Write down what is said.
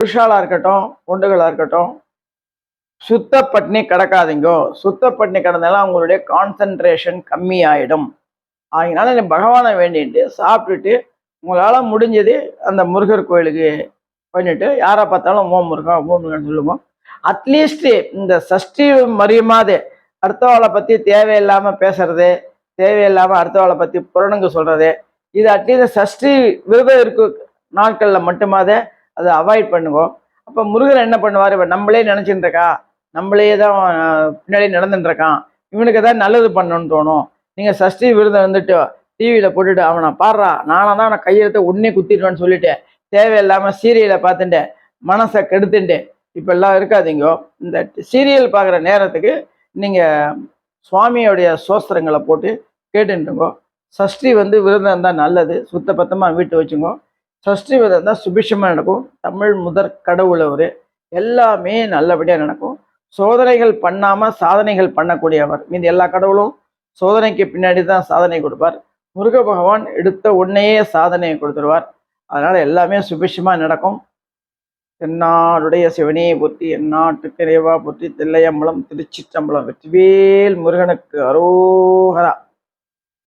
புருஷாலாக இருக்கட்டும், பொண்டுகளாக இருக்கட்டும், சுத்த பட்னி கிடக்காதீங்கோ. சுத்த பட்னி கிடந்தாலும் அவங்களுடைய கான்சன்ட்ரேஷன் கம்மி ஆகிடும். அதனால நீ பகவானை வேண்டிட்டு சாப்பிட்டுட்டு உங்களால் முடிஞ்சது அந்த முருகர் கோயிலுக்கு பண்ணிட்டு யாரை பார்த்தாலும் ஓம் முருகா ஓம் முருகன் சொல்லுவோம். அட்லீஸ்ட் இந்த சஷ்டி மரியமாவது அடுத்தவளை பற்றி தேவையில்லாமல் பேசுறது, தேவையில்லாமல் அடுத்தவளை பற்றி புறணுங்க சொல்றது, இது அட்லீஸ்ட் சஷ்டி விரதம் இருக்கு நாட்களில் மட்டுமாவது அதை அவாய்ட் பண்ணுவோம். அப்போ முருகர் என்ன பண்ணுவார்? இப்போ நம்மளே நினச்சிட்டு இருக்கா, நம்மளே தான் பின்னாடி நடந்துட்டு இருக்கான், இவனுக்கு தான் நல்லது பண்ணணும்னு தோணும். நீங்கள் சஷ்டி விரதம் வந்துட்டு டிவியில் போட்டுட்டு அவனை பாடுறா நானாக தான் அவனை கையெழுத்த உடனே குத்திடுவேன்னு சொல்லிட்டு தேவையில்லாமல் சீரியலை பார்த்துட்டு மனசை கெடுத்துட்டு இப்பெல்லாம் இருக்காதீங்கோ. இந்த சீரியல் பார்க்குற நேரத்துக்கு நீங்கள் சுவாமியோடைய சோஸ்திரங்களை போட்டு கேட்டுருங்கோ. சஷ்டி விரதம் இருந்தால் நல்லது, சுத்த பத்தமாக வீட்டு வச்சுங்கோ. சஷ்டி விரதம் தான் சுபிஷமாக நடக்கும். தமிழ் முதற் கடவுள் அவர், எல்லாமே நல்லபடியாக நடக்கும். சோதனைகள் பண்ணாமல் சாதனைகள் பண்ணக்கூடியவர். மீது எல்லா கடவுளும் சோதனைக்கு பின்னாடி தான் சாதனை கொடுப்பார். முருக பகவான் எடுத்த உடனேயே சாதனையை கொடுத்துருவார். அதனால் எல்லாமே சுபிஷமாக நடக்கும். தென்னாடுடைய சிவனையை போற்றி, எந்நாட்டுக்கு இறைவா போற்றி, தில்லையம்பலம் திருச்சிற்றம்பலம், வெற்றிவேல் முருகனுக்கு அரோகரா.